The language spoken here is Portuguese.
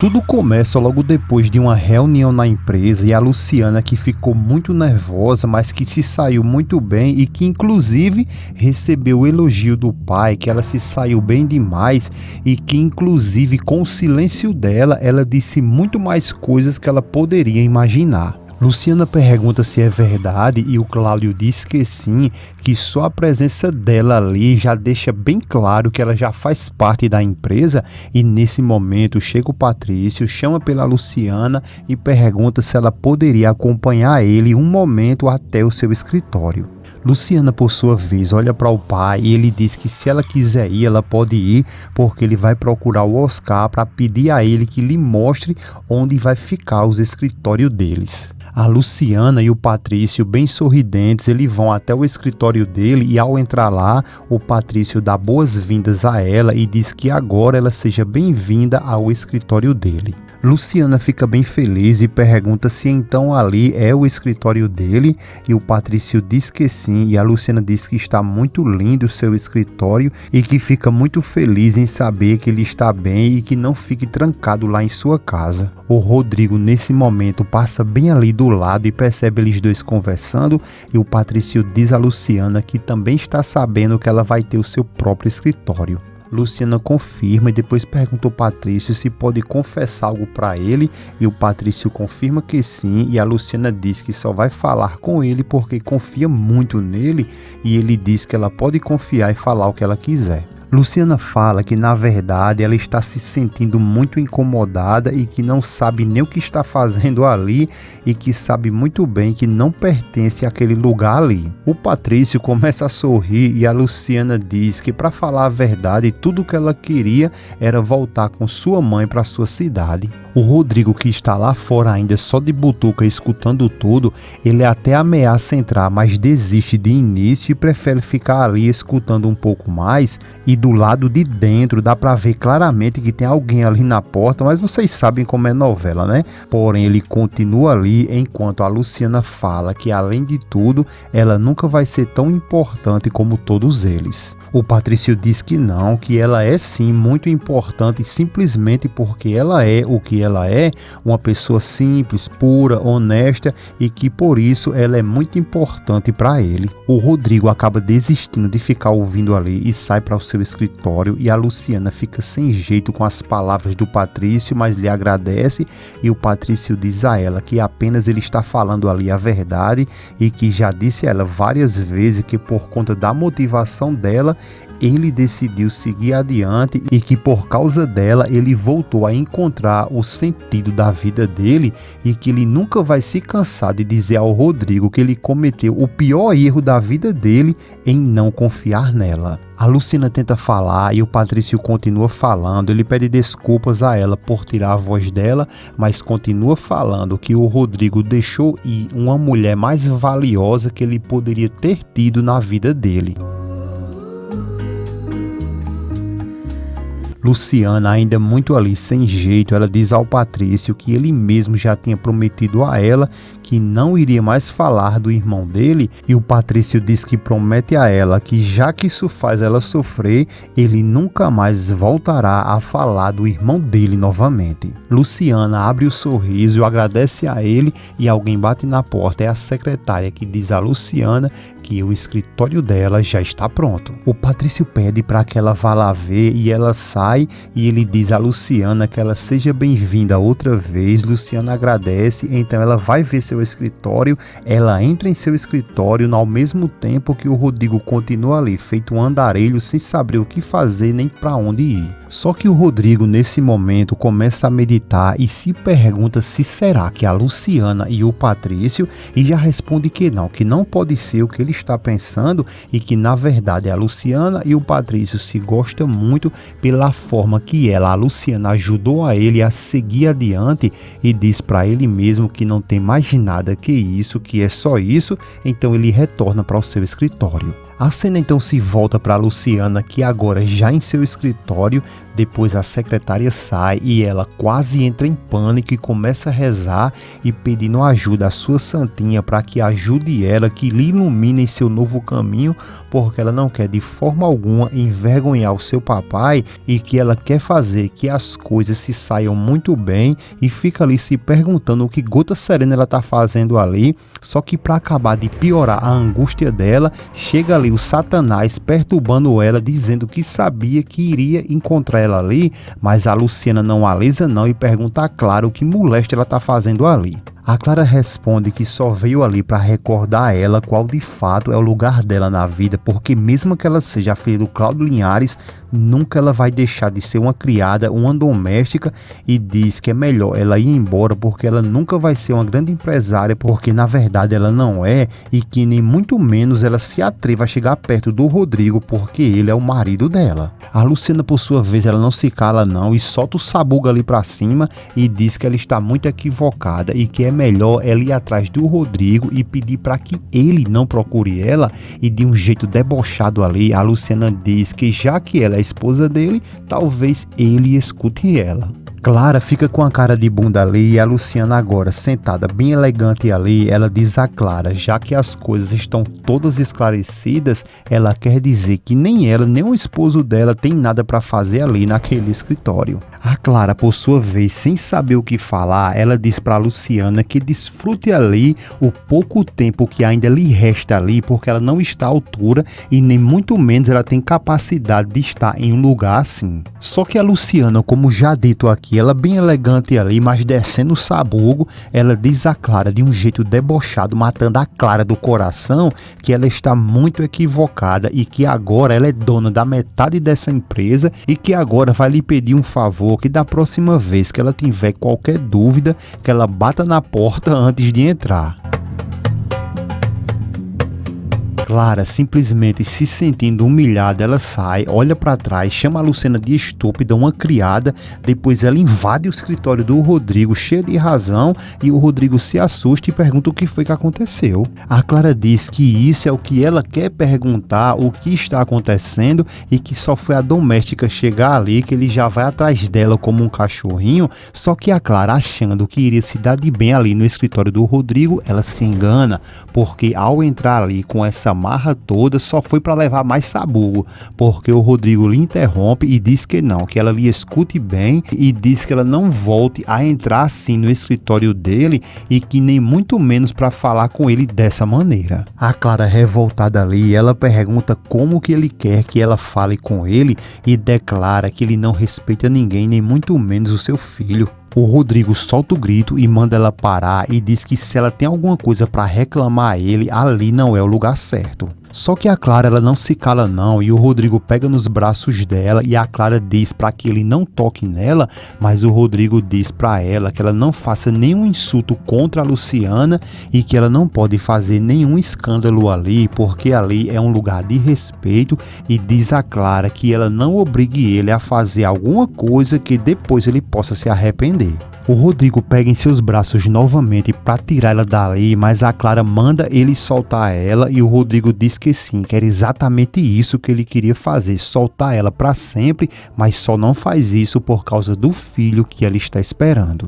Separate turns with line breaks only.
Tudo começa logo depois de uma reunião na empresa e a Luciana, que ficou muito nervosa, mas que se saiu muito bem e que inclusive recebeu o elogio do pai, que ela se saiu bem demais e que inclusive com o silêncio dela, ela disse muito mais coisas que ela poderia imaginar. Luciana pergunta se é verdade e o Cláudio diz que sim, que só a presença dela ali já deixa bem claro que ela já faz parte da empresa. E nesse momento chega o Patrício, chama pela Luciana e pergunta se ela poderia acompanhar ele um momento até o seu escritório. Luciana, por sua vez, olha para o pai e ele diz que se ela quiser ir, ela pode ir, porque ele vai procurar o Oscar para pedir a ele que lhe mostre onde vai ficar os escritórios deles. A Luciana e o Patrício, bem sorridentes, eles vão até o escritório dele e ao entrar lá, o Patrício dá boas-vindas a ela e diz que agora ela seja bem-vinda ao escritório dele. Luciana fica bem feliz e pergunta se então ali é o escritório dele e o Patrício diz que sim e a Luciana diz que está muito lindo o seu escritório e que fica muito feliz em saber que ele está bem e que não fique trancado lá em sua casa. O Rodrigo nesse momento passa bem ali do lado e percebe eles dois conversando e o Patrício diz a Luciana que também está sabendo que ela vai ter o seu próprio escritório. Luciana confirma e depois pergunta ao Patrício se pode confessar algo para ele e o Patrício confirma que sim e a Luciana diz que só vai falar com ele porque confia muito nele e ele diz que ela pode confiar e falar o que ela quiser. Luciana fala que na verdade ela está se sentindo muito incomodada e que não sabe nem o que está fazendo ali e que sabe muito bem que não pertence àquele lugar ali. O Patrício começa a sorrir e a Luciana diz que para falar a verdade tudo que ela queria era voltar com sua mãe para sua cidade. O Rodrigo, que está lá fora ainda só de butuca escutando tudo, ele até ameaça entrar, mas desiste de início e prefere ficar ali escutando um pouco mais. E do lado de dentro dá pra ver claramente que tem alguém ali na porta, mas vocês sabem como é novela, né? Porém ele continua ali enquanto a Luciana fala que além de tudo, ela nunca vai ser tão importante como todos eles. O Patrício diz que não, que ela é sim muito importante simplesmente porque ela é o que ela é, uma pessoa simples, pura, honesta e que por isso ela é muito importante para ele. O Rodrigo acaba desistindo de ficar ouvindo ali e sai para o seu escritório e a Luciana fica sem jeito com as palavras do Patrício, mas lhe agradece e o Patrício diz a ela que apenas ele está falando ali a verdade e que já disse a ela várias vezes que por conta da motivação dela ele decidiu seguir adiante e que por causa dela ele voltou a encontrar o sentido da vida dele e que ele nunca vai se cansar de dizer ao Rodrigo que ele cometeu o pior erro da vida dele em não confiar nela. A Luciana tenta falar e o Patrício continua falando, ele pede desculpas a ela por tirar a voz dela, mas continua falando que o Rodrigo deixou ir uma mulher mais valiosa que ele poderia ter tido na vida dele. Luciana, ainda muito ali sem jeito, ela diz ao Patrício que ele mesmo já tinha prometido a ela que não iria mais falar do irmão dele e o Patrício diz que promete a ela que já que isso faz ela sofrer, ele nunca mais voltará a falar do irmão dele novamente. Luciana abre o sorriso, agradece a ele e alguém bate na porta. É a secretária que diz a Luciana que o escritório dela já está pronto. O Patrício pede para que ela vá lá ver e ela sai e ele diz a Luciana que ela seja bem-vinda outra vez. Luciana agradece, então ela vai ver seu escritório, ela entra em seu escritório ao mesmo tempo que o Rodrigo continua ali, feito um andarilho sem saber o que fazer nem para onde ir. Só que o Rodrigo nesse momento começa a meditar e se pergunta se será que a Luciana e o Patrício e já responde que não pode ser o que ele está pensando e que na verdade a Luciana e o Patrício se gostam muito pela forma que ela, a Luciana, ajudou a ele a seguir adiante e diz para ele mesmo que não tem mais nada que isso, que é só isso, então ele retorna para o seu escritório. A cena então se volta para Luciana, que agora já em seu escritório, depois a secretária sai e ela quase entra em pânico e começa a rezar e pedindo ajuda à sua santinha para que ajude ela, que lhe ilumine em seu novo caminho, porque ela não quer de forma alguma envergonhar o seu papai e que ela quer fazer que as coisas se saiam muito bem, e fica ali se perguntando o que Gota Serena ela tá fazendo ali. Só que para acabar de piorar a angústia dela, chega ali o Satanás perturbando ela, dizendo que sabia que iria encontrar ela ali, mas a Luciana não alisa não e pergunta a Clara o que molesta ela tá fazendo ali. A Clara responde que só veio ali para recordar a ela qual de fato é o lugar dela na vida, porque mesmo que ela seja a filha do Cláudio Linhares, nunca ela vai deixar de ser uma criada, uma doméstica, e diz que é melhor ela ir embora porque ela nunca vai ser uma grande empresária, porque na verdade ela não é, e que nem muito menos ela se atreva a chegar perto do Rodrigo porque ele é o marido dela. A Luciana, por sua vez, ela não se cala não e solta o sabugo ali para cima e diz que ela está muito equivocada e que é melhor ela ir atrás do Rodrigo e pedir para que ele não procure ela, e de um jeito debochado ali, a Luciana diz que já que ela é esposa dele, talvez ele escute ela. Clara fica com a cara de bunda ali e a Luciana agora sentada bem elegante ali, ela diz a Clara, já que as coisas estão todas esclarecidas, ela quer dizer que nem ela nem o esposo dela tem nada para fazer ali naquele escritório. A Clara, por sua vez, sem saber o que falar, ela diz para Luciana que desfrute ali o pouco tempo que ainda lhe resta ali, porque ela não está à altura e nem muito menos ela tem capacidade de estar em um lugar assim. Só que a Luciana, como já dito aqui, ela bem elegante ali, mas descendo o sabugo, ela diz a Clara de um jeito debochado, matando a Clara do coração, que ela está muito equivocada e que agora ela é dona da metade dessa empresa e que agora vai lhe pedir um favor, que da próxima vez que ela tiver qualquer dúvida, que ela bata na porta antes de entrar. Clara, simplesmente se sentindo humilhada, ela sai, olha para trás, chama a Luciana de estúpida, uma criada, depois ela invade o escritório do Rodrigo, cheia de razão, e o Rodrigo se assusta e pergunta o que foi que aconteceu. A Clara diz que isso é o que ela quer perguntar, o que está acontecendo, e que só foi a doméstica chegar ali, que ele já vai atrás dela como um cachorrinho, só que a Clara, achando que iria se dar de bem ali no escritório do Rodrigo, ela se engana, porque ao entrar ali com essa marra toda só foi para levar mais sabugo, porque o Rodrigo lhe interrompe e diz que não, que ela lhe escute bem e diz que ela não volte a entrar assim no escritório dele e que nem muito menos para falar com ele dessa maneira. A Clara, revoltada ali, ela pergunta como que ele quer que ela fale com ele e declara que ele não respeita ninguém, nem muito menos o seu filho. O Rodrigo solta o grito e manda ela parar e diz que se ela tem alguma coisa para reclamar a ele, ali não é o lugar certo. Só que a Clara, ela não se cala não, e o Rodrigo pega nos braços dela e a Clara diz para que ele não toque nela, mas o Rodrigo diz para ela que ela não faça nenhum insulto contra a Luciana e que ela não pode fazer nenhum escândalo ali, porque ali é um lugar de respeito, e diz a Clara que ela não obrigue ele a fazer alguma coisa que depois ele possa se arrepender. O Rodrigo pega em seus braços novamente para tirar ela dali, mas a Clara manda ele soltar ela e o Rodrigo diz que sim, que era exatamente isso que ele queria fazer, soltar ela para sempre, mas só não faz isso por causa do filho que ela está esperando.